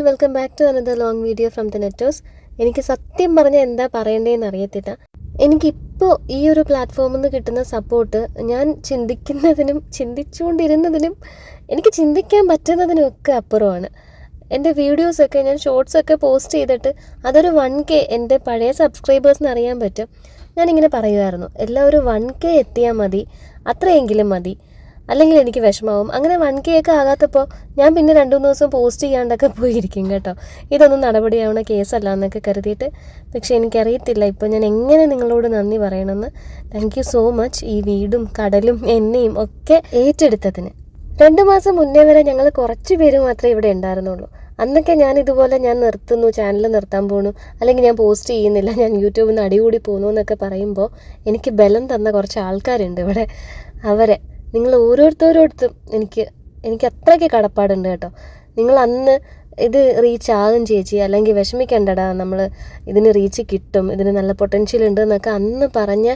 And welcome back to another long video from the Nettos. എനിക്ക് സത്യം പറഞ്ഞാൽ എന്താ പറയേണ്ടതെന്ന് അറിയത്തില്ല. എനിക്കിപ്പോൾ ഈ ഒരു പ്ലാറ്റ്ഫോമിൽ നിന്ന് കിട്ടുന്ന സപ്പോർട്ട് ഞാൻ ചിന്തിക്കുന്നതിനും ചിന്തിച്ചുകൊണ്ടിരുന്നതിനും എനിക്ക് ചിന്തിക്കാൻ പറ്റുന്നതിനുമൊക്കെ അപ്പുറമാണ്. എൻ്റെ വീഡിയോസൊക്കെ ഞാൻ ഷോർട്സൊക്കെ പോസ്റ്റ് ചെയ്തിട്ട് അതൊരു 1K എൻ്റെ പഴയ സബ്സ്ക്രൈബേഴ്സിന് അറിയാൻ പറ്റും. ഞാനിങ്ങനെ പറയുമായിരുന്നു, എല്ലാവരും 1K എത്തിയാൽ മതി, അത്രയെങ്കിലും മതി, അല്ലെങ്കിൽ എനിക്ക് വിഷമാവും. അങ്ങനെ 1K ഒക്കെ ആകാത്തപ്പോൾ ഞാൻ പിന്നെ 2-3 ദിവസം പോസ്റ്റ് ചെയ്യാണ്ടൊക്കെ പോയിരിക്കും കേട്ടോ. ഇതൊന്നും നടപടിയാവണ കേസല്ല എന്നൊക്കെ കരുതിയിട്ട്. പക്ഷേ എനിക്കറിയത്തില്ല ഇപ്പോൾ ഞാൻ എങ്ങനെ നിങ്ങളോട് നന്ദി പറയണമെന്ന്. താങ്ക് യു സോ മച്ച് ഈ വീടും കടലും എന്നെയും ഒക്കെ ഏറ്റെടുത്തതിന്. 2 മാസം മുന്നേ വരെ ഞങ്ങൾ കുറച്ച് പേര് മാത്രമേ ഇവിടെ ഉണ്ടായിരുന്നുള്ളൂ. അന്നൊക്കെ ഞാൻ നിർത്തുന്നു, ചാനൽ നിർത്താൻ പോണു, അല്ലെങ്കിൽ ഞാൻ പോസ്റ്റ് ചെയ്യുന്നില്ല, ഞാൻ യൂട്യൂബിൽ നിന്ന് അടികൂടി പോകുന്നു എന്നൊക്കെ പറയുമ്പോൾ എനിക്ക് ബലം തന്ന കുറച്ച് ആൾക്കാരുണ്ട് ഇവിടെ. അവരെ നിങ്ങൾ ഓരോരുത്തരോടത്തും എനിക്ക് അത്രയ്ക്ക് കടപ്പാടുണ്ട് കേട്ടോ. നിങ്ങൾ അന്ന് ഇത് റീച്ച് ആകും ചേച്ചി, അല്ലെങ്കിൽ വിഷമിക്കണ്ടടാ, നമ്മൾ ഇതിന് റീച്ച് കിട്ടും, ഇതിന് നല്ല പൊട്ടൻഷ്യൽ ഉണ്ട് എന്നൊക്കെ അന്ന് പറഞ്ഞ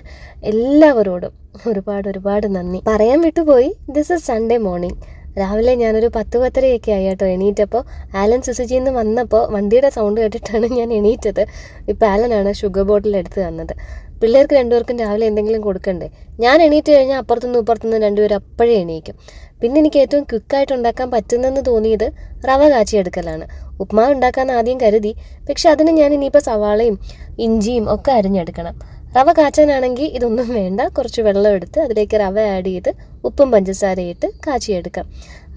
എല്ലാവരോടും ഒരുപാട് നന്ദി. പറയാൻ വിട്ടുപോയി, ദിസ് ഇസ് സൺഡേ മോർണിംഗ്. രാവിലെ ഞാനൊരു 10-10:30 ആയി കേട്ടോ എണീറ്റപ്പോൾ. ആലൻ സുസുജിയിൽ നിന്ന് വന്നപ്പോൾ വണ്ടിയുടെ സൗണ്ട് കേട്ടിട്ടാണ് ഞാൻ എണീറ്റത്. ഇപ്പോൾ ആലനാണ് ഷുഗർ ബോട്ടിൽ എടുത്ത് തന്നത്. പിള്ളേർക്ക് 2 പേർക്കും രാവിലെ എന്തെങ്കിലും കൊടുക്കണ്ടേ. ഞാൻ എണീറ്റ് കഴിഞ്ഞാൽ അപ്പുറത്തുനിന്ന് 2 പേരും അപ്പോഴേ എണീക്കും. പിന്നെ എനിക്ക് ഏറ്റവും ക്വിക്കായിട്ട് ഉണ്ടാക്കാൻ പറ്റുന്നതെന്ന് തോന്നിയത് റവ കാച്ചിയെടുക്കലാണ്. ഉപ്മാവ് ഉണ്ടാക്കാമെന്ന് ആദ്യം കരുതി, പക്ഷെ അതിന് ഞാൻ ഇനിയിപ്പോൾ സവാളയും ഇഞ്ചിയും ഒക്കെ അരിഞ്ഞെടുക്കണം. റവ കാച്ചാനാണെങ്കിൽ ഇതൊന്നും വേണ്ട, കുറച്ച് വെള്ളം എടുത്ത് അതിലേക്ക് റവ ആഡ് ചെയ്ത് ഉപ്പും പഞ്ചസാരയിട്ട് കാച്ചിയെടുക്കാം.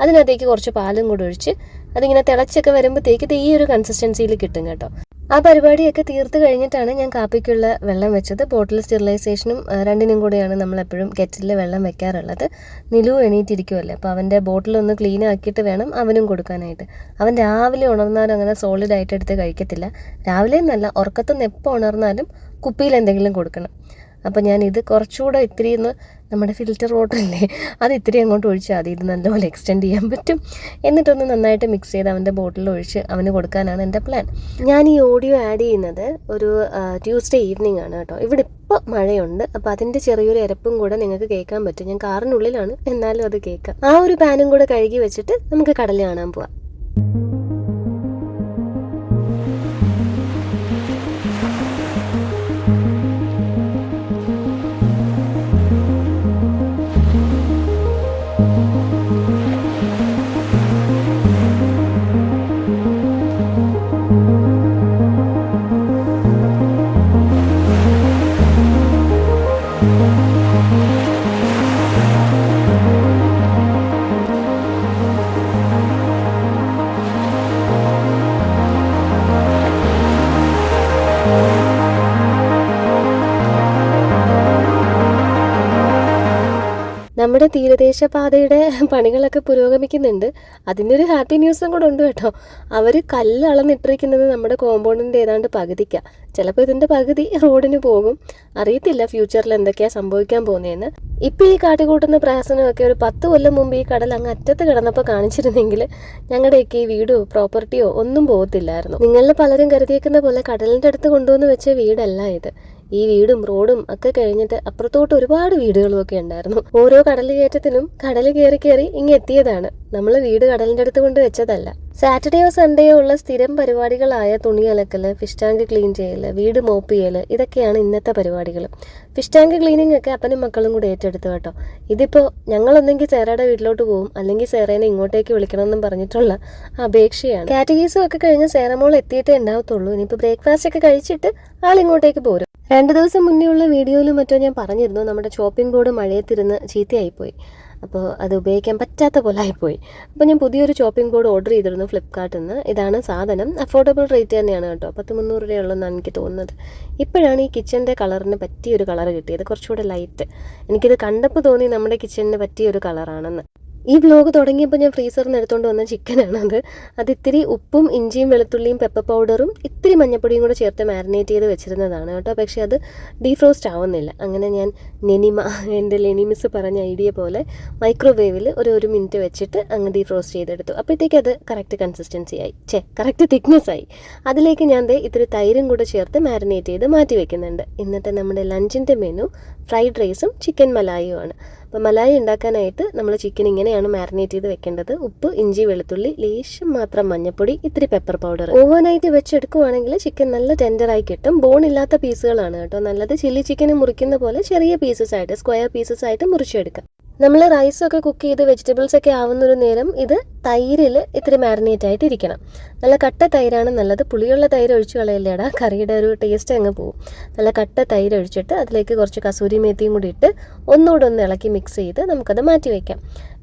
അതിനകത്തേക്ക് കുറച്ച് പാലും കൂടെ ഒഴിച്ച് അതിങ്ങനെ തിളച്ചൊക്കെ വരുമ്പോഴത്തേക്ക് ഈ ഒരു കൺസിസ്റ്റൻസിയിൽ കിട്ടും കേട്ടോ. ആ പരിപാടിയൊക്കെ തീർത്ത് കഴിഞ്ഞിട്ടാണ് ഞാൻ കാപ്പിക്കുള്ള വെള്ളം വെച്ചത്. ബോട്ടിൽ സ്റ്റെറിലൈസേഷനും രണ്ടിനും കൂടെയാണ് നമ്മളെപ്പോഴും കെറ്റിലിൽ വെള്ളം വെക്കാറുള്ളത്. നിലു എണീറ്റിരിക്കുമല്ലേ, അപ്പോൾ അവൻ്റെ ബോട്ടിലൊന്ന് ക്ലീൻ ആക്കിയിട്ട് വേണം അവനും കൊടുക്കാനായിട്ട്. അവൻ രാവിലെ ഉണർന്നാലും അങ്ങനെ സോളിഡായിട്ട് എടുത്ത് കഴിക്കത്തില്ല. രാവിലെ എന്നല്ല, ഉറക്കത്തുനിന്ന് എപ്പോൾ ഉണർന്നാലും കുപ്പിയിൽ എന്തെങ്കിലും കൊടുക്കണം. അപ്പോൾ ഞാനിത് കുറച്ചുകൂടെ ഇത്തിരി ഒന്ന് നമ്മുടെ ഫിൽറ്റർ വാട്ടറല്ലേ, അത് ഇത്തിരി അങ്ങോട്ട് ഒഴിച്ചാൽ മതി, ഇത് നല്ലപോലെ എക്സ്റ്റെൻഡ് ചെയ്യാൻ പറ്റും. എന്നിട്ടൊന്ന് നന്നായിട്ട് മിക്സ് ചെയ്ത് അവൻ്റെ ബോട്ടിൽ ഒഴിച്ച് അവന് കൊടുക്കാനാണ് എൻ്റെ പ്ലാൻ. ഞാൻ ഈ ഓഡിയോ ആഡ് ചെയ്യുന്നത് ഒരു ട്യൂസ്ഡേ ഈവനിങ് ആണ് കേട്ടോ. ഇവിടെ ഇപ്പോൾ മഴയുണ്ട്, അപ്പോൾ അതിൻ്റെ ചെറിയൊരു എരപ്പും കൂടെ നിങ്ങൾക്ക് കേൾക്കാൻ പറ്റും. ഞാൻ കാറിനുള്ളിലാണ്, എന്നാലും അത് കേൾക്കാം. ആ ഒരു പാനും കൂടെ കഴുകി വെച്ചിട്ട് നമുക്ക് കടൽ കാണാൻ പോവാം. നമ്മുടെ തീരദേശ പാതയുടെ പണികളൊക്കെ പുരോഗമിക്കുന്നുണ്ട്. അതിനൊരു ഹാപ്പി ന്യൂസും കൂടെ ഉണ്ട് കേട്ടോ. അവർ കല്ല് അളന്നിട്ടിരിക്കുന്നത് നമ്മുടെ കോമ്പൗണ്ടിൻ്റെ ഏതാണ്ട് പകുതിക്കാണ്. ചിലപ്പോൾ ഇതിൻ്റെ പകുതി റോഡിന് പോകും. അറിയത്തില്ല ഫ്യൂച്ചറിൽ എന്തൊക്കെയാണ് സംഭവിക്കാൻ പോകുന്നതെന്ന്. ഇപ്പോൾ ഈ കാട്ടിക്കൂട്ടുന്ന പ്രഹസനമൊക്കെ ഒരു 10 കൊല്ലം മുമ്പ് ഈ കടൽ അങ്ങ് അറ്റത്ത് കിടന്നപ്പോൾ കാണിച്ചിരുന്നെങ്കിൽ ഞങ്ങളുടെയൊക്കെ ഈ വീടോ പ്രോപ്പർട്ടിയോ ഒന്നും പോകത്തില്ലായിരുന്നു. നിങ്ങളിൽ പലരും കരുതിയേക്കുന്ന പോലെ കടലിൻ്റെ അടുത്ത് കൊണ്ടുവന്ന് വെച്ച വീടല്ല ഇത്. ഈ വീടും റോഡും ഒക്കെ കഴിഞ്ഞിട്ട് അപ്പുറത്തോട്ട് ഒരുപാട് വീടുകളും ഒക്കെ ഉണ്ടായിരുന്നു. ഓരോ കടൽ കയറ്റത്തിനും കടൽ കയറി ഇങ്ങ് എത്തിയതാണ്. നമ്മൾ വീട് കടലിൻ്റെ അടുത്ത് കൊണ്ട് വെച്ചതല്ല. സാറ്റർഡേയോ സൺഡേയോ ഉള്ള സ്ഥിരം പരിപാടികളായ തുണി അലക്കൽ, ഫിഷ് ടാങ്ക് ക്ലീൻ ചെയ്യൽ, വീട് മോപ്പ് ചെയ്യൽ, ഇതൊക്കെയാണ് ഇന്നത്തെ പരിപാടികൾ. ഫിഷ് ടാങ്ക് ക്ലീനിങ് ഒക്കെ അപ്പനും മക്കളും കൂടെ ഏറ്റെടുത്തു കേട്ടോ. ഇതിപ്പോൾ ഞങ്ങളൊന്നെങ്കിൽ സേറയുടെ വീട്ടിലോട്ട് പോകും, അല്ലെങ്കിൽ സേറേനെ ഇങ്ങോട്ടേക്ക് വിളിക്കണമെന്നും പറഞ്ഞിട്ടുള്ള അപേക്ഷയാണ്. കാറ്റഗീസും ഒക്കെ കഴിഞ്ഞ് സേറമോൾ എത്തിയിട്ടേ ഉണ്ടാവത്തുള്ളൂ. ഇനിയിപ്പോൾ ബ്രേക്ക്ഫാസ്റ്റ് ഒക്കെ കഴിച്ചിട്ട് ആളിങ്ങോട്ടേക്ക് പോരും. 2 ദിവസം മുന്നേ ഉള്ള വീഡിയോയിലും മറ്റോ ഞാൻ പറഞ്ഞിരുന്നു, നമ്മുടെ ചോപ്പിംഗ് ബോർഡ് മഴയത്തിരുന്ന് ചീത്തയായിപ്പോയി. അപ്പോൾ അത് ഉപയോഗിക്കാൻ പറ്റാത്ത പോലെ ആയിപ്പോയി. അപ്പോൾ ഞാൻ പുതിയൊരു ചോപ്പിംഗ് ബോർഡ് ഓർഡർ ചെയ്തിരുന്നു ഫ്ലിപ്കാർട്ടിൽ നിന്ന്. ഇതാണ് സാധനം. അഫോർഡബിൾ റേറ്റ് തന്നെയാണ് കേട്ടോ. 10-300 രൂപയുള്ളതെന്നാണ് എനിക്ക് തോന്നുന്നത്. ഇപ്പോഴാണ് ഈ കിച്ചൻ്റെ കളറിന് പറ്റിയൊരു കളർ കിട്ടിയത്, കുറച്ചുകൂടെ ലൈറ്റ്. എനിക്കിത് കണ്ടപ്പോൾ തോന്നി നമ്മുടെ കിച്ചണിന് പറ്റിയൊരു കളറാണെന്ന്. ഈ വ്ലോഗ് തുടങ്ങിയപ്പോൾ ഞാൻ ഫ്രീസറിൽ നിന്ന് എടുത്തുകൊണ്ട് വന്ന ചിക്കനാണത്. അതിത്തിരി ഉപ്പും ഇഞ്ചിയും വെളുത്തുള്ളിയും പെപ്പർ പൗഡറും ഇത്തിരി മഞ്ഞപ്പൊടിയും കൂടെ ചേർത്ത് മാരിനേറ്റ് ചെയ്ത് വെച്ചിരുന്നതാണ് കേട്ടോ. പക്ഷേ അത് ഡീഫ്രോസ്റ്റ് ആവുന്നില്ല. അങ്ങനെ ഞാൻ എൻ്റെ ലെനിമിസ് പറഞ്ഞ ഐഡിയ പോലെ മൈക്രോവേവിൽ ഒരു 1 മിനിറ്റ് വെച്ചിട്ട് അങ്ങ് ഡീഫ്രോസ്റ്റ് ചെയ്തെടുത്തു. അപ്പോഴത്തേക്ക് അത് കറക്റ്റ് കൺസിസ്റ്റൻസി ആയി, കറക്റ്റ് തിക്നെസ് ആയി. അതിലേക്ക് ഞാൻ ഇത്തിരി തൈരും കൂടെ ചേർത്ത് മാരിനേറ്റ് ചെയ്ത് മാറ്റി വെക്കുന്നുണ്ട്. ഇന്നത്തെ നമ്മുടെ ലഞ്ചിൻ്റെ മെനു ഫ്രൈഡ് റൈസും ചിക്കൻ മലായുമാണ്. അപ്പോൾ മലായി ഉണ്ടാക്കാനായിട്ട് നമ്മൾ ചിക്കൻ ഇങ്ങനെയാണ് മാരിനേറ്റ് ചെയ്ത് വെക്കേണ്ടത്. ഉപ്പ്, ഇഞ്ചി, വെളുത്തുള്ളി, ലേശം മാത്രം മഞ്ഞൾപ്പൊടി, ഇത്തിരി പെപ്പർ പൗഡർ. ഓവർനൈറ്റ് വെച്ചെടുക്കുവാണെങ്കിൽ ചിക്കൻ നല്ല ടെൻഡറായി കിട്ടും. ബോൺ ഇല്ലാത്ത പീസുകളാണ് കേട്ടോ നല്ലത്. ചില്ലി ചിക്കൻ മുറിക്കുന്ന പോലെ ചെറിയ പീസസ് ആയിട്ട്, സ്ക്വയർ പീസസ് ആയിട്ട് മുറിച്ചെടുക്കാം. നമ്മൾ റൈസൊക്കെ കുക്ക് ചെയ്ത് വെജിറ്റബിൾസ് ഒക്കെ ആവുന്നൊരു നേരം ഇത് തൈരിൽ ഇത്തിരി മാരിനേറ്റ് ആയിട്ട് ഇരിക്കണം. നല്ല കട്ട തൈരാണ് നല്ലത്. പുളിയുള്ള തൈര് ഒഴിച്ച് കളയില്ലേടാ, കറിയുടെ ഒരു ടേസ്റ്റ് അങ്ങ് പോവും. നല്ല കട്ട തൈര് ഒഴിച്ചിട്ട് അതിലേക്ക് കുറച്ച് കസൂരി മേത്തിയും കൂടി ഇട്ട് ഒന്നുകൂടെ ഒന്ന് ഇളക്കി മിക്സ് ചെയ്ത് നമുക്കത് മാറ്റി വയ്ക്കാം.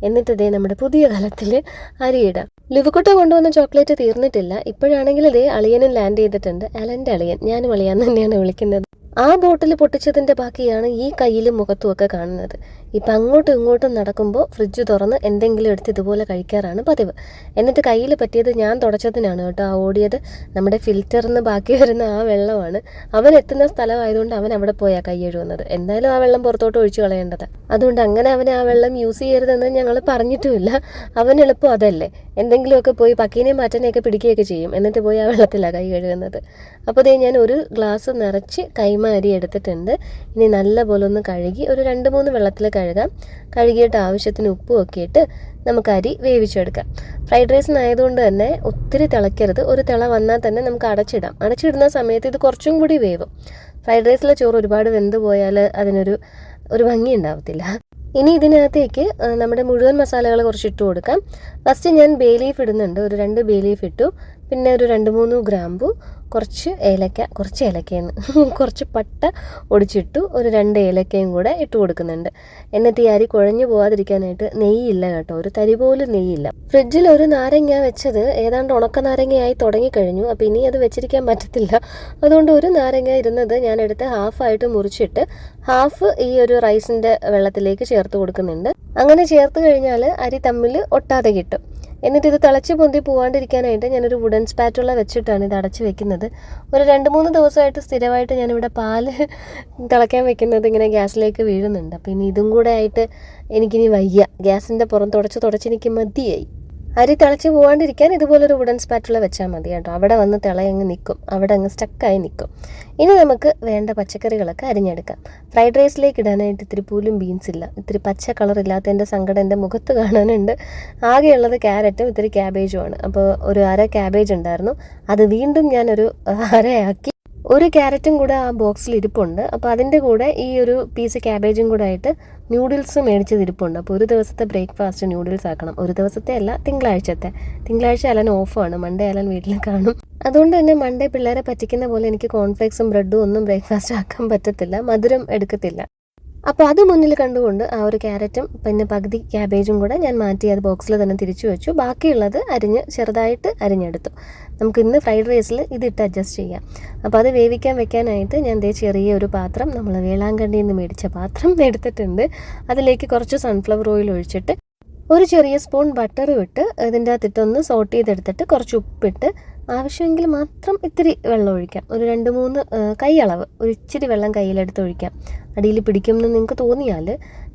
എന്നിട്ട് ഇതേ നമ്മുടെ പുതിയ കലത്തിൽ അരിയിടാം. ലുവുക്കുട്ട കൊണ്ടുവന്ന ചോക്ലേറ്റ് തീർന്നിട്ടില്ല. ഇപ്പോഴാണെങ്കിൽ ഇതേ അളിയനും ലാൻഡ് ചെയ്തിട്ടുണ്ട്. അലൻ്റെ അളിയൻ, ഞാനും അളിയാന്ന് തന്നെയാണ് വിളിക്കുന്നത്. ആ ബോട്ടിൽ പൊട്ടിച്ചതിൻ്റെ ബാക്കിയാണ് ഈ കയ്യിലും മുഖത്തുമൊക്കെ കാണുന്നത്. ഇപ്പം അങ്ങോട്ടും ഇങ്ങോട്ടും നടക്കുമ്പോൾ ഫ്രിഡ്ജ് തുറന്ന് എന്തെങ്കിലും എടുത്ത് ഇതുപോലെ കഴിക്കാറാണ് പതിവ്. എന്നിട്ട് കയ്യിൽ പറ്റിയത് ഞാൻ തുടച്ചതിനാണ് കേട്ടോ ആ ഓടിയത്. നമ്മുടെ ഫിൽറ്ററിന്ന് ബാക്കി വരുന്ന ആ വെള്ളമാണ്. അവൻ എത്തുന്ന സ്ഥലമായതുകൊണ്ട് അവൻ അവിടെ പോയാൽ കൈ എഴുതുന്നത്. എന്തായാലും ആ വെള്ളം പുറത്തോട്ട് ഒഴിച്ചു കളയേണ്ടത്. അതുകൊണ്ട് അങ്ങനെ അവനെ ആ വെള്ളം യൂസ് ചെയ്യരുതെന്ന് ഞങ്ങൾ പറഞ്ഞിട്ടുമില്ല. അവൻ എളുപ്പം അതല്ലേ, എന്തെങ്കിലുമൊക്കെ പോയി പക്കീനെയും മാറ്റനെയൊക്കെ പിടിക്കുകയൊക്കെ ചെയ്യും. എന്നിട്ട് പോയി ആ വെള്ളത്തിലാണ് കൈ കഴുകുന്നത്. അപ്പോൾ ദേ ഞാൻ ഒരു ഗ്ലാസ് നിറച്ച് കൈമ അരി എടുത്തിട്ടുണ്ട്. ഇനി നല്ലപോലെ ഒന്ന് കഴുകി ഒരു 2-3 വെള്ളത്തിൽ കഴുകാം. കഴുകിയിട്ട് ആവശ്യത്തിന് ഉപ്പും ഒക്കെ ഇട്ട് നമുക്ക് അരി വേവിച്ചെടുക്കാം. ഫ്രൈഡ് റൈസിനായതുകൊണ്ട് തന്നെ ഒത്തിരി തിളയ്ക്കരുത്. ഒരു തിള വന്നാൽ തന്നെ നമുക്ക് അടച്ചിടാം. അടച്ചിടുന്ന സമയത്ത് ഇത് കുറച്ചും കൂടി വേവും. ഫ്രൈഡ് റൈസിലെ ചോറ് ഒരുപാട് വെന്ത് പോയാൽ അതിനൊരു ഭംഗി ഉണ്ടാവത്തില്ല. ഇനി ഇതിനകത്തേക്ക് നമ്മുടെ മുഴുവൻ മസാലകൾ കുറച്ച് ഇട്ട് കൊടുക്കാം. ഫസ്റ്റ് ഞാൻ ബേ ലീഫ് ഇടുന്നുണ്ട്. ഒരു 2 ബേ ലീഫ് ഇട്ടു. പിന്നെ ഒരു 2-3 ഗ്രാമ്പു, കുറച്ച് ഏലക്ക, കുറച്ച് പട്ട ഒടിച്ചിട്ടു. ഒരു 2 ഏലക്കയും കൂടെ ഇട്ട് കൊടുക്കുന്നുണ്ട്. എന്നിട്ട് ഈ അരി കുഴഞ്ഞു പോകാതിരിക്കാനായിട്ട് നെയ്യില്ല കേട്ടോ, ഒരു തരി പോലും നെയ്യില്ല. ഫ്രിഡ്ജിൽ ഒരു നാരങ്ങ വെച്ചത് ഏതാണ്ട് ഉണക്ക നാരങ്ങയായി തുടങ്ങിക്കഴിഞ്ഞു. അപ്പോൾ ഇനി അത് വെച്ചിരിക്കാൻ പറ്റത്തില്ല. അതുകൊണ്ട് ഒരു നാരങ്ങ ഇരുന്നത് ഞാൻ എടുത്ത് ഹാഫായിട്ട് മുറിച്ചിട്ട് ഹാഫ് ഈ ഒരു റൈസിൻ്റെ വെള്ളത്തിലേക്ക് ചേർത്ത് കൊടുക്കുന്നുണ്ട്. അങ്ങനെ ചേർത്ത് കഴിഞ്ഞാൽ അരി തമ്മിൽ ഒട്ടാതെ കിട്ടും. എന്നിട്ട് ഇത് തിളച്ച് പൊന്തി പോകാണ്ടിരിക്കാനായിട്ട് ഞാനൊരു വുഡൻ സ്പാറ്റുള്ള വെച്ചിട്ടാണ് ഇത് അടച്ച് വെക്കുന്നത്. ഒരു 2-3 ദിവസമായിട്ട് സ്ഥിരമായിട്ട് ഞാനിവിടെ പാല് തിളയ്ക്കാൻ വെക്കുന്നത് ഇങ്ങനെ ഗ്യാസിലേക്ക് വീഴുന്നുണ്ട്. അപ്പോൾ ഇനി ഇതും കൂടെ ആയിട്ട് എനിക്കിനി വയ്യ. ഗ്യാസിൻ്റെ പുറം തുടച്ച് എനിക്ക് മതിയായി. അരി തിളച്ച് പോകാണ്ടിരിക്കാൻ ഇതുപോലൊരു വുഡൻ സ്പാറ്റുള്ള വെച്ചാൽ മതി കേട്ടോ. അവിടെ വന്ന് തിളയങ്ങ് നിൽക്കും, അവിടെ അങ്ങ് സ്റ്റക്കായി നിൽക്കും. ഇനി നമുക്ക് വേണ്ട പച്ചക്കറികളൊക്കെ അരിഞ്ഞെടുക്കാം. ഫ്രൈഡ് റൈസിലേക്ക് ഇടാനായിട്ട് ഇത്തിരി പോലും ബീൻസ് ഇല്ല. ഇത്തിരി പച്ച കളറില്ലാത്തതിൻ്റെ സങ്കടം എൻ്റെ മുഖത്ത് കാണാനുണ്ട്. ആകെയുള്ളത് ക്യാരറ്റും ഇത്തിരി ക്യാബേജുമാണ്. അപ്പോൾ ഒരു 1/2 ക്യാബേജ് ഉണ്ടായിരുന്നു. അത് വീണ്ടും ഞാനൊരു അരയാക്കി. ഒരു ക്യാരറ്റും കൂടെ ആ ബോക്സിൽ ഇരിപ്പുണ്ട്. അപ്പോൾ അതിൻ്റെ കൂടെ ഈ ഒരു പീസ് ക്യാബേജും കൂടെ ആയിട്ട് ന്യൂഡിൽസ് മേടിച്ചത് ഇരിപ്പുണ്ട്. അപ്പോൾ ഒരു ദിവസത്തെ ബ്രേക്ക്ഫാസ്റ്റ് ന്യൂഡിൽസ് ആക്കണം. ഒരു ദിവസത്തെ അല്ല, തിങ്കളാഴ്ച അലൻ ഓഫാണ്. മൺഡേ അലൻ വീട്ടിൽ കാണും. അതുകൊണ്ട് തന്നെ മൺഡേ പിള്ളേരെ പറ്റിക്കുന്ന പോലെ എനിക്ക് കോൺഫ്ലേക്സും ബ്രെഡും ഒന്നും ബ്രേക്ക്ഫാസ്റ്റ് ആക്കാൻ പറ്റത്തില്ല. മധുരം എടുക്കത്തില്ല. അപ്പോൾ അത് മുന്നിൽ കണ്ടുകൊണ്ട് ആ ഒരു ക്യാരറ്റും പിന്നെ പകുതി ക്യാബേജും കൂടെ ഞാൻ മാറ്റി അത് ബോക്സിൽ തന്നെ തിരിച്ചു വെച്ചു. ബാക്കിയുള്ളത് ചെറുതായിട്ട് അരിഞ്ഞെടുത്തു. നമുക്ക് ഇന്ന് ഫ്രൈഡ് റൈസിൽ ഇതിട്ട് അഡ്ജസ്റ്റ് ചെയ്യാം. അപ്പോൾ അത് വേവിക്കാൻ വെക്കാനായിട്ട് ഞാൻ ചെറിയ ഒരു പാത്രം, നമ്മൾ വേളാങ്കണ്ണിയിൽ നിന്ന് മേടിച്ച പാത്രം എടുത്തിട്ടുണ്ട്. അതിലേക്ക് കുറച്ച് സൺഫ്ലവർ ഓയിൽ ഒഴിച്ചിട്ട് ഒരു ചെറിയ സ്പൂൺ ബട്ടറും ഇട്ട് ഇതിൻ്റെ അകത്തിട്ടൊന്ന് സോട്ട് ചെയ്തെടുത്തിട്ട് കുറച്ച് ഉപ്പിട്ട് ആവശ്യമെങ്കിൽ മാത്രം ഇത്തിരി വെള്ളം ഒഴിക്കാം. ഒരു 2-3 കൈ അളവ് ഒരു ഇച്ചിരി വെള്ളം കയ്യിലെടുത്ത് ഒഴിക്കാം. അടിയിൽ പിടിക്കുമെന്ന് നിങ്ങൾക്ക് തോന്നിയാൽ,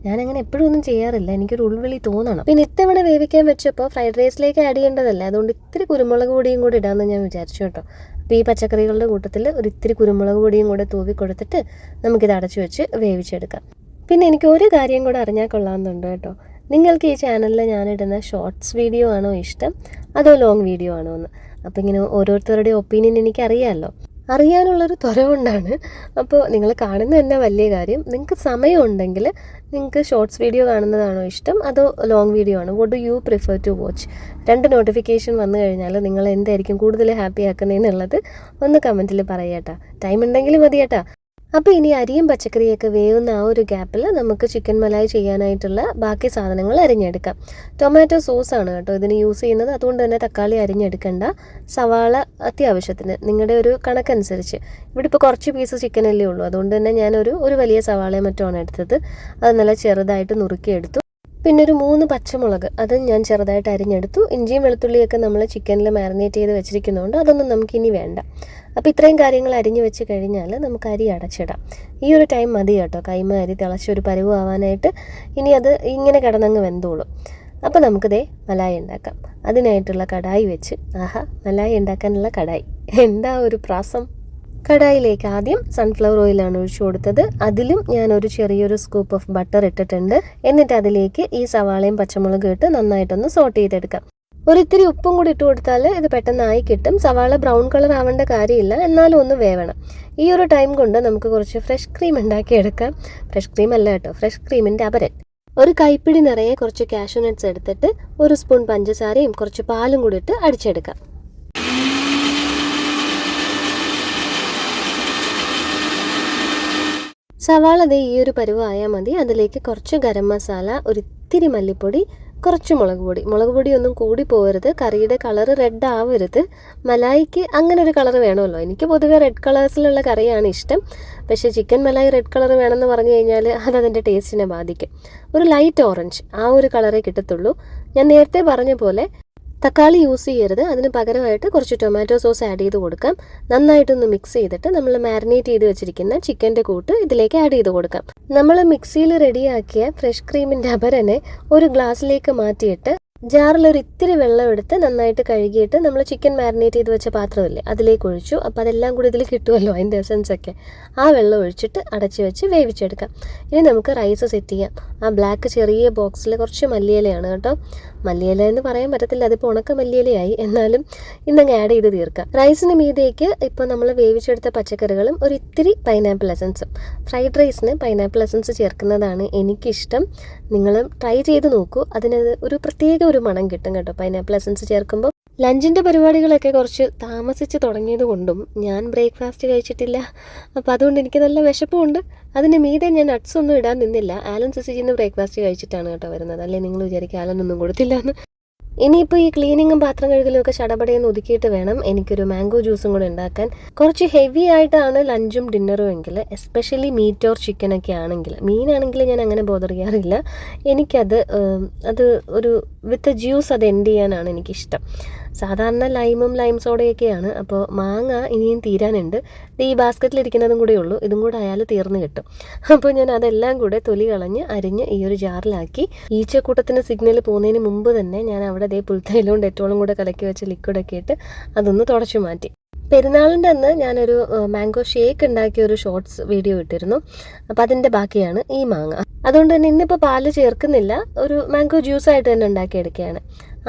ഞാനങ്ങനെ എപ്പോഴും ഒന്നും ചെയ്യാറില്ല, എനിക്കൊരു ഉൾവിളി തോന്നണം. പിന്നെ ഇത്തവണ വേവിക്കാൻ വെച്ചപ്പോൾ ഫ്രൈഡ് റൈസിലേക്ക് ആഡ് ചെയ്യേണ്ടതല്ലേ, അതുകൊണ്ട് ഇത്തിരി കുരുമുളക് പൊടിയും കൂടി ഇടാമെന്ന് ഞാൻ വിചാരിച്ചു കേട്ടോ. അപ്പോൾ ഈ പച്ചക്കറികളുടെ കൂട്ടത്തിൽ ഒരു ഇത്തിരി കുരുമുളക് പൊടിയും കൂടെ തൂവി കൊടുത്തിട്ട് നമുക്കിത് അടച്ചു വെച്ച് വേവിച്ചെടുക്കാം. പിന്നെ എനിക്ക് ഒരു കാര്യം കൂടെ അറിഞ്ഞാൽ കൊള്ളാമെന്നുണ്ട് കേട്ടോ. നിങ്ങൾക്ക് ഈ ചാനലിൽ ഞാനിടുന്ന ഷോർട്സ് വീഡിയോ ആണോ ഇഷ്ടം അതോ ലോങ് വീഡിയോ ആണോ എന്ന്? അപ്പോൾ ഇങ്ങനെ ഓരോരുത്തരുടെ ഒപ്പീനിയൻ എനിക്കറിയാമല്ലോ. അറിയാനുള്ളൊരു ത്വര കൊണ്ടാണ്. അപ്പോൾ നിങ്ങൾ കാണുന്നത് തന്നെ വലിയ കാര്യം. നിങ്ങൾക്ക് സമയമുണ്ടെങ്കിൽ നിങ്ങൾക്ക് ഷോർട്സ് വീഡിയോ കാണുന്നതാണോ ഇഷ്ടം അതോ ലോങ് വീഡിയോ ആണോ? What do you prefer to watch? 2 notification വന്നു കഴിഞ്ഞാൽ നിങ്ങൾ എന്തായിരിക്കും കൂടുതൽ ഹാപ്പി ആക്കുന്നതെന്നുള്ളത് ഒന്ന് കമൻറ്റിൽ പറയാട്ടോ. ടൈം ഉണ്ടെങ്കിൽ മതി കേട്ടോ. അപ്പോൾ ഇനി അരിയും പച്ചക്കറിയൊക്കെ വേവുന്ന ആ ഒരു ഗ്യാപ്പിൽ നമുക്ക് ചിക്കൻ മലായി ചെയ്യാനായിട്ടുള്ള ബാക്കി സാധനങ്ങൾ അരിഞ്ഞെടുക്കാം. ടൊമാറ്റോ സോസാണ് കേട്ടോ ഇതിന് യൂസ് ചെയ്യുന്നത്. അതുകൊണ്ട് തന്നെ തക്കാളി അരിഞ്ഞെടുക്കണ്ട. സവാള അത്യാവശ്യത്തിന് നിങ്ങളുടെ ഒരു കണക്കനുസരിച്ച്. ഇവിടെ ഇപ്പോൾ കുറച്ച് പീസ് ചിക്കനല്ലേ ഉള്ളൂ, അതുകൊണ്ട് തന്നെ ഞാനൊരു വലിയ സവാളയും മറ്റുമാണ് എടുത്തത്. അത് നല്ല ചെറുതായിട്ട് നുറുക്കിയെടുത്തു. പിന്നെ ഒരു 3 പച്ചമുളക് അത് ഞാൻ ചെറുതായിട്ട് അരിഞ്ഞെടുത്തു. ഇഞ്ചിയും വെളുത്തുള്ളിയൊക്കെ നമ്മൾ ചിക്കനിൽ മാരിനേറ്റ് ചെയ്ത് വെച്ചിരിക്കുന്നതുകൊണ്ട് അതൊന്നും നമുക്കിനി വേണ്ട. അപ്പോൾ ഇത്രയും കാര്യങ്ങൾ അരിഞ്ഞ് വെച്ച് കഴിഞ്ഞാൽ നമുക്ക് അരി അടച്ചിടാം. ഈ ഒരു ടൈം മതി കേട്ടോ, കൈമ അരി തിളച്ചൊരു പരുവ് ആവാനായിട്ട്. ഇനി അത് ഇങ്ങനെ കിടന്നങ്ങ് വെന്തോളും. അപ്പോൾ നമുക്കിതേ മലായി ഉണ്ടാക്കാം. അതിനായിട്ടുള്ള കടായി വെച്ച്, മലായി ഉണ്ടാക്കാനുള്ള കടായി, എന്താ ഒരു പ്രാസം! കടായിലേക്ക് ആദ്യം സൺഫ്ലവർ ഓയിലാണ് ഒഴിച്ചു കൊടുത്തത്. അതിലും ഞാനൊരു ചെറിയൊരു സ്കൂപ്പ് ഓഫ് ബട്ടർ ഇട്ടിട്ടുണ്ട്. എന്നിട്ട് അതിലേക്ക് ഈ സവാളയും പച്ചമുളകും ഇട്ട് നന്നായിട്ടൊന്ന് സോട്ട് ചെയ്തെടുക്കാം. ഒരിത്തിരി ഉപ്പും കൂടി ഇട്ട് കൊടുത്താൽ ഇത് പെട്ടെന്നായി കിട്ടും. സവാള ബ്രൗൺ കളർ ആവേണ്ട കാര്യമില്ല, എന്നാലും ഒന്ന് വേവണം. ഈ ഒരു ടൈം കൊണ്ട് നമുക്ക് കുറച്ച് ഫ്രഷ് ക്രീം ഉണ്ടാക്കിയെടുക്കാം. ഫ്രഷ് ക്രീം അല്ല കേട്ടോ, ഫ്രഷ് ക്രീമിൻ്റെ അപരൻ. ഒരു കൈപ്പിടി നിറയെ കുറച്ച് കാഷ്യൂ നട്ട്സ് എടുത്തിട്ട് 1 സ്പൂൺ പഞ്ചസാരയും കുറച്ച് പാലും കൂടി ഇട്ട് അടിച്ചെടുക്കാം. സവാള ഈ ഒരു പരുവായാൽ മതി. അതിലേക്ക് കുറച്ച് ഗരം മസാല, ഒരിത്തിരി മല്ലിപ്പൊടി, കുറച്ച് മുളക് പൊടി ഒന്നും കൂടി പോകരുത്. കറിയുടെ കളർ റെഡ് ആവരുത്. മലായിക്ക് അങ്ങനെ ഒരു കളർ വേണമല്ലോ. എനിക്ക് പൊതുവെ റെഡ് കളേഴ്സിലുള്ള കറിയാണ് ഇഷ്ടം. പക്ഷേ ചിക്കൻ മലായി റെഡ് കളർ വേണമെന്ന് പറഞ്ഞു കഴിഞ്ഞാൽ അതതിൻ്റെ ടേസ്റ്റിനെ ബാധിക്കും. ഒരു ലൈറ്റ് ഓറഞ്ച് ആ ഒരു കളറേ കിട്ടത്തുള്ളൂ. ഞാൻ നേരത്തെ പറഞ്ഞ പോലെ തക്കാളി യൂസ് ചെയ്യരുത്. അതിന് പകരമായിട്ട് കുറച്ച് ടൊമാറ്റോ സോസ് ആഡ് ചെയ്ത് കൊടുക്കാം. നന്നായിട്ടൊന്ന് മിക്സ് ചെയ്തിട്ട് നമ്മൾ മാരിനേറ്റ് ചെയ്ത് വെച്ചിരിക്കുന്ന ചിക്കൻ്റെ കൂട്ട് ഇതിലേക്ക് ആഡ് ചെയ്ത് കൊടുക്കാം. നമ്മൾ മിക്സിയിൽ റെഡിയാക്കിയ ഫ്രഷ് ക്രീമിൻ്റെ അപരനെ ഒരു ഗ്ലാസ്സിലേക്ക് മാറ്റിയിട്ട് ജാറിലൊരു ഇത്തിരി വെള്ളം എടുത്ത് നന്നായിട്ട് കഴുകിയിട്ട് നമ്മൾ ചിക്കൻ മാരിനേറ്റ് ചെയ്ത് വെച്ച പാത്രമില്ലേ അതിലേക്ക് ഒഴിച്ചു. അപ്പോൾ അതെല്ലാം കൂടി ഇതിൽ കിട്ടുമല്ലോ, അതിൻ്റെ എസൻസൊക്കെ. ആ വെള്ളം ഒഴിച്ചിട്ട് അടച്ച് വെച്ച് വേവിച്ചെടുക്കാം. ഇനി നമുക്ക് റൈസ് സെറ്റ് ചെയ്യാം. ആ ബ്ലാക്ക് ചെറിയ ബോക്സിൽ കുറച്ച് മല്ലിയിലയാണ് കേട്ടോ. മല്ലിയില എന്ന് പറയാൻ പറ്റത്തില്ല, അതിപ്പോൾ ഉണക്ക മല്ലിയിലയായി. എന്നാലും ഇന്നങ്ങ് ആഡ് ചെയ്ത് തീർക്കാം. റൈസിന് മീതേക്ക് ഇപ്പോൾ നമ്മൾ വേവിച്ചെടുത്ത പച്ചക്കറികളും ഒരു ഇത്തിരി പൈനാപ്പിൾ എസൻസും. ഫ്രൈഡ് റൈസിന് പൈനാപ്പിൾ എസൻസ് ചേർക്കുന്നതാണ് എനിക്കിഷ്ടം. നിങ്ങളും ട്രൈ ചെയ്ത് നോക്കൂ. അതിനത് ഒരു പ്രത്യേക ഒരു മണം കിട്ടും കേട്ടോ പൈനാപ്പിൾ എസൻസ് ചേർക്കുമ്പോൾ. ലഞ്ചിൻ്റെ പരിപാടികളൊക്കെ കുറച്ച് താമസിച്ച് തുടങ്ങിയത് കൊണ്ടും ഞാൻ ബ്രേക്ക്ഫാസ്റ്റ് കഴിച്ചിട്ടില്ല. അപ്പോൾ അതുകൊണ്ട് എനിക്ക് നല്ല വിശപ്പുമുണ്ട്. അതിന് മീതെ ഞാൻ നട്ട്സ് ഒന്നും ഇടാൻ നിന്നില്ല. ആലൻ സിസിജിന്ന് ബ്രേക്ക്ഫാസ്റ്റ് കഴിച്ചിട്ടാണ് കേട്ടോ വരുന്നത്. അല്ലേ നിങ്ങൾ വിചാരിക്കും ആലനൊന്നും കൊടുത്തില്ല എന്ന്. ഇനിയിപ്പോൾ ഈ ക്ലീനിങ്ങും പാത്രം കഴുകലും ഒക്കെ ചടപടയെന്ന് ഒതുക്കിയിട്ട് വേണം എനിക്കൊരു മാംഗോ ജ്യൂസും കൂടെ ഉണ്ടാക്കാൻ. കുറച്ച് ഹെവി ആയിട്ടാണ് ലഞ്ചും ഡിന്നറും എങ്കിൽ, എസ്പെഷ്യലി മീറ്റ് ഓർ ചിക്കനൊക്കെ ആണെങ്കിൽ. മീനാണെങ്കിൽ ഞാൻ അങ്ങനെ ബോദർ ചെയ്യാറില്ല. എനിക്കത് ഒരു വിത്ത് ജ്യൂസ് അത് എൻഡ് ചെയ്യാനാണ് എനിക്കിഷ്ടം. സാധാരണ ലൈം സോഡയൊക്കെയാണ്. അപ്പോൾ മാങ്ങ ഇനിയും തീരാനുണ്ട്. ഈ ബാസ്ക്കറ്റിലിരിക്കുന്നതും കൂടെ ഉള്ളൂ. ഇതും കൂടെ ആയാൽ തീർന്നു കിട്ടും. അപ്പോൾ ഞാൻ അതെല്ലാം കൂടെ തൊലി കളഞ്ഞ് അരിഞ്ഞ് ഈ ഒരു ജാറിലാക്കി. ഈച്ചക്കൂട്ടത്തിന് സിഗ്നൽ പോകുന്നതിന് മുമ്പ് തന്നെ ഞാൻ അവിടെ പുൽത്തൈലവും ഡെറ്റോളും കൂടെ കലക്കി വെച്ച് ലിക്വിഡൊക്കെ ഇട്ട് അതൊന്ന് തുടച്ചു മാറ്റി. പെരുന്നാളിൻ്റെ അന്ന് ഞാനൊരു മാംഗോ ഷേക്ക് ഉണ്ടാക്കിയ ഒരു ഷോർട്സ് വീഡിയോ ഇട്ടിരുന്നു. അപ്പോൾ അതിൻ്റെ ബാക്കിയാണ് ഈ മാങ്ങ. അതുകൊണ്ട് തന്നെ ഇന്നിപ്പോൾ പാല് ചേർക്കുന്നില്ല, ഒരു മാംഗോ ജ്യൂസായിട്ട് തന്നെ ഉണ്ടാക്കിയെടുക്കുകയാണ്.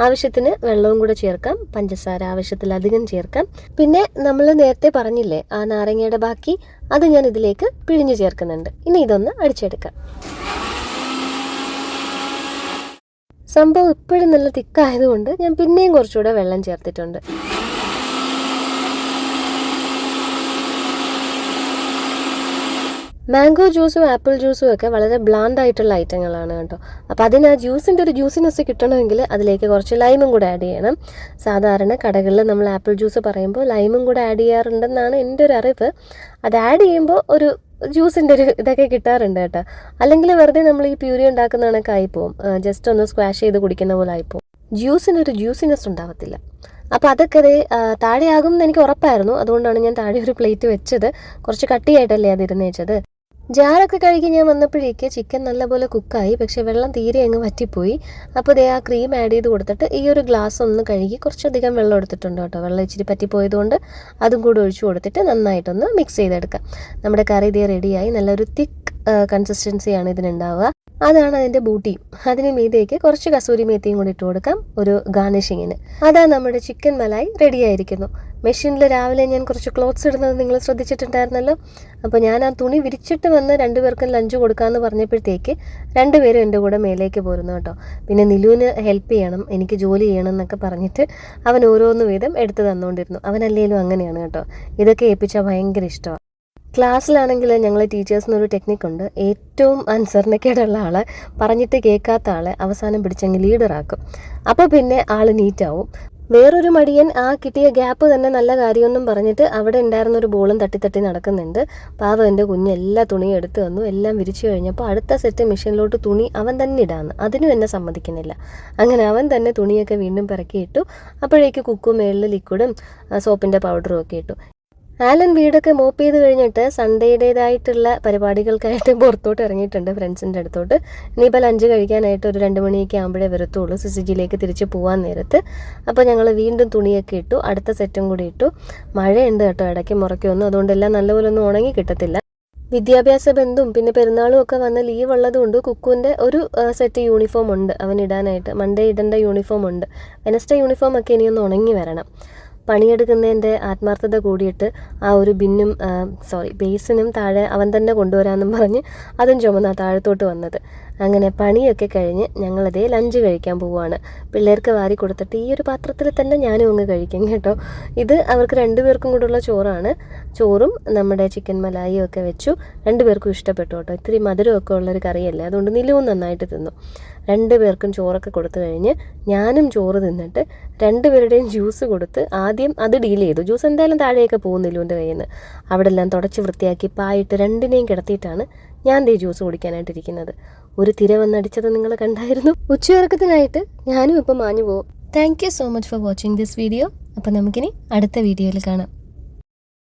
ആവശ്യത്തിന് വെള്ളവും കൂടെ ചേർക്കാം. പഞ്ചസാര ആവശ്യത്തിലധികം ചേർക്കാം. പിന്നെ നമ്മൾ നേരത്തെ പറഞ്ഞില്ലേ ആ നാരങ്ങയുടെ ബാക്കി, അത് ഞാൻ ഇതിലേക്ക് പിഴിഞ്ഞ് ചേർക്കുന്നുണ്ട്. ഇനി ഇതൊന്ന് അടിച്ചെടുക്കാം. സംഭവം ഇപ്പോഴും നല്ല തിക്കായതുകൊണ്ട് ഞാൻ പിന്നെയും കുറച്ചുകൂടെ വെള്ളം ചേർത്തിട്ടുണ്ട്. മാംഗോ ജ്യൂസും ആപ്പിൾ ജ്യൂസും ഒക്കെ വളരെ ബ്ലാൻഡ് ആയിട്ടുള്ള ഐറ്റങ്ങളാണ് കേട്ടോ. അപ്പോൾ അതിന് ആ ജ്യൂസിൻ്റെ ഒരു ജ്യൂസിനെസ് കിട്ടണമെങ്കിൽ അതിലേക്ക് കുറച്ച് ലൈമും കൂടെ ആഡ് ചെയ്യണം. സാധാരണ കടകളിൽ നമ്മൾ ആപ്പിൾ ജ്യൂസ് പറയുമ്പോൾ ലൈമും കൂടെ ആഡ് ചെയ്യാറുണ്ടെന്നാണ് എൻ്റെ ഒരു അറിവ്. അത് ആഡ് ചെയ്യുമ്പോൾ ഒരു ജ്യൂസിൻ്റെ ഒരു ഇതൊക്കെ കിട്ടാറുണ്ട് കേട്ടോ. അല്ലെങ്കിൽ വെറുതെ നമ്മൾ ഈ പ്യൂരി ഉണ്ടാക്കുന്ന കണക്ക് ആയിപ്പോവും. ജസ്റ്റ് ഒന്ന് സ്ക്വാഷ് ചെയ്ത് കുടിക്കുന്ന പോലെ ആയിപ്പോവും. ജ്യൂസിനൊരു ജ്യൂസിനെസ് ഉണ്ടാവത്തില്ല. അപ്പോൾ അതൊക്കെ താഴെയാകും എന്ന് എനിക്ക് ഉറപ്പായിരുന്നു. അതുകൊണ്ടാണ് ഞാൻ താഴെ ഒരു പ്ലേറ്റ് വെച്ചത്. കുറച്ച് കട്ടിയായിട്ടല്ലേ അതിരുന്ന് വെച്ചത്. ജാറൊക്കെ കഴുകി ഞാൻ വന്നപ്പോഴേക്ക് ചിക്കൻ നല്ലപോലെ കുക്കായി. പക്ഷേ വെള്ളം തീരെ അങ്ങ് വറ്റിപ്പോയി. അപ്പോൾ ആ ക്രീം ആഡ് ചെയ്ത് കൊടുത്തിട്ട് ഈ ഒരു ഗ്ലാസ് ഒന്ന് കഴുകി കുറച്ചധികം വെള്ളം എടുത്തിട്ടുണ്ട് കേട്ടോ. വെള്ളം ഇച്ചിരി പറ്റിപ്പോയതുകൊണ്ട് അതും കൂടി ഒഴിച്ചു കൊടുത്തിട്ട് നന്നായിട്ടൊന്ന് മിക്സ് ചെയ്തെടുക്കാം. നമ്മുടെ കറി റെഡിയായി. നല്ലൊരു തിക്ക് കൺസിസ്റ്റൻസിയാണ് ഇതിനുണ്ടാവുക. അതാണ് അതിൻ്റെ ബൂട്ടിയും. അതിന് മീതേക്ക് കുറച്ച് കസൂരി മേത്തിയും കൂടി ഇട്ട് കൊടുക്കാം ഒരു ഗാർണിഷിങ്ങിന്. അതാ നമ്മുടെ ചിക്കൻ മലായി റെഡിയായിരിക്കുന്നു. മെഷീനിൽ രാവിലെ ഞാൻ കുറച്ച് ക്ലോത്ത്സ് ഇടുന്നത് നിങ്ങൾ ശ്രദ്ധിച്ചിട്ടുണ്ടായിരുന്നല്ലോ. അപ്പോൾ ഞാൻ ആ തുണി വിരിച്ചിട്ട് വന്ന് 2 പേർക്കും ലഞ്ച് കൊടുക്കാമെന്ന് പറഞ്ഞപ്പോഴത്തേക്ക് 2 പേരും എൻ്റെ കൂടെ മേലേക്ക് പോരുന്നു കേട്ടോ. പിന്നെ നിലുവിന് ഹെൽപ്പ് ചെയ്യണം, എനിക്ക് ജോലി ചെയ്യണം എന്നൊക്കെ പറഞ്ഞിട്ട് അവൻ ഓരോന്ന് വീതം എടുത്ത് തന്നുകൊണ്ടിരുന്നു. അവനല്ലേലും അങ്ങനെയാണ് കേട്ടോ. ഇതൊക്കെ ഏൽപ്പിച്ചാൽ ഭയങ്കര ഇഷ്ടമാണ്. ക്ലാസ്സിലാണെങ്കിൽ ഞങ്ങൾ ടീച്ചേഴ്സിനൊരു ടെക്നിക്കുണ്ട്. ഏറ്റവും അനുസരണക്കേടുള്ള ആളെ, പറഞ്ഞിട്ട് കേൾക്കാത്ത ആളെ അവസാനം പിടിച്ചെങ്കിൽ ലീഡറാക്കും. അപ്പോൾ പിന്നെ ആൾ നീറ്റാവും. വേറൊരു മടിയൻ ആ കിട്ടിയ ഗ്യാപ്പ് തന്നെ നല്ല കാര്യമൊന്നും പറഞ്ഞിട്ട് അവിടെ ഉണ്ടായിരുന്നൊരു ബോളും തട്ടി നടക്കുന്നുണ്ട്. പാവം എൻ്റെ കുഞ്ഞ് എല്ലാ തുണിയും എടുത്ത് തന്നു. എല്ലാം വിരിച്ചു കഴിഞ്ഞപ്പോൾ അടുത്ത സെറ്റ് മെഷീനിലോട്ട് തുണി അവൻ തന്നെ ഇടാമെന്ന്. അതിനും എന്നെ സമ്മതിക്കുന്നില്ല. അങ്ങനെ അവൻ തന്നെ തുണിയൊക്കെ വീണ്ടും പിറക്കിയിട്ടു. അപ്പോഴേക്ക് കുക്കും മേളിൽ ലിക്വിഡും സോപ്പിൻ്റെ പൗഡറും ഒക്കെ ഇട്ടു. ആലൻ വീടൊക്കെ മോപ്പ് ചെയ്ത് കഴിഞ്ഞിട്ട് സൺഡേയുടേതായിട്ടുള്ള പരിപാടികൾക്കായിട്ട് പുറത്തോട്ട് ഇറങ്ങിയിട്ടുണ്ട് ഫ്രണ്ട്സിൻ്റെ അടുത്തോട്ട്. ഇനിയിപ്പോൾ ലഞ്ച് കഴിക്കാനായിട്ട് ഒരു 2 മണിയൊക്കെ ആകുമ്പോഴേ വരത്തുള്ളൂ സിസിജിയിലേക്ക് തിരിച്ച് പോകാൻ നേരത്ത്. അപ്പോൾ ഞങ്ങൾ വീണ്ടും തുണിയൊക്കെ ഇട്ടു, അടുത്ത സെറ്റും കൂടി ഇട്ടു. മഴയുണ്ട് കേട്ടോ, ഇടയ്ക്ക് മുറയ്ക്കൊന്നും, അതുകൊണ്ടെല്ലാം നല്ലപോലെ ഒന്നും ഉണങ്ങി കിട്ടത്തില്ല. വിദ്യാഭ്യാസ ബന്ധും പിന്നെ പെരുന്നാളും ഒക്കെ വന്ന് ലീവ് ഉള്ളതുകൊണ്ട് കുക്കുവിൻ്റെ ഒരു സെറ്റ് യൂണിഫോം ഉണ്ട് അവനിടാനായിട്ട്. മൺഡേ ഇടേണ്ട യൂണിഫോം ഉണ്ട്. വെനസ്ഡേ യൂണിഫോം ഒക്കെ ഇനിയൊന്ന് ഉണങ്ങി വരണം. പണിയെടുക്കുന്നതിൻ്റെ ആത്മാർത്ഥത കൂടിയിട്ട് ആ ഒരു ബേസിനും താഴെ അവൻ തന്നെ കൊണ്ടുവരാമെന്നും പറഞ്ഞ് അതും ചുമന്നാ താഴത്തോട്ട് വന്നത്. അങ്ങനെ പണിയൊക്കെ കഴിഞ്ഞ് ഞങ്ങളതേ ലഞ്ച് കഴിക്കാൻ പോവുകയാണ്. പിള്ളേർക്ക് വാരി കൊടുത്തിട്ട് ഈ ഒരു പാത്രത്തിൽ തന്നെ ഞാനും അങ്ങ് കഴിക്കും കേട്ടോ. ഇത് അവർക്ക് 2 പേർക്കും കൂടെയുള്ള ചോറാണ്. ചോറും നമ്മുടെ ചിക്കൻ മലായിയും ഒക്കെ വെച്ചു. 2 പേർക്കും ഇഷ്ടപ്പെട്ടു കേട്ടോ. ഇത്തിരി മധുരമൊക്കെ ഉള്ളൊരു കറിയല്ലേ, അതുകൊണ്ട് നിലുവും നന്നായിട്ട് തിന്നു. 2 പേർക്കും ചോറൊക്കെ കൊടുത്തു കഴിഞ്ഞ് ഞാനും ചോറ് തിന്നിട്ട് 2 പേരുടെയും ജ്യൂസ് കൊടുത്ത് ആദ്യം അത് ഡീൽ ചെയ്തു. ജ്യൂസ് എന്തായാലും താഴെയൊക്കെ പോകുന്നില്ല എൻ്റെ കയ്യിൽ നിന്ന്. അവിടെ എല്ലാം തുടച്ച് വൃത്തിയാക്കി പായിട്ട് 2നെയും കിടത്തിയിട്ടാണ് ഞാൻ ജ്യൂസ് കുടിക്കാനായിട്ടിരിക്കുന്നത്. ഒരു തിര വന്നടിച്ചത് നിങ്ങൾ കണ്ടായിരുന്നു. ഉച്ചയുറക്കത്തിനായിട്ട് ഞാനും ഇപ്പം മാഞ്ഞു പോകും. Thank you so much for watching this video. അപ്പം നമുക്കിനി അടുത്ത വീഡിയോയിൽ കാണാം.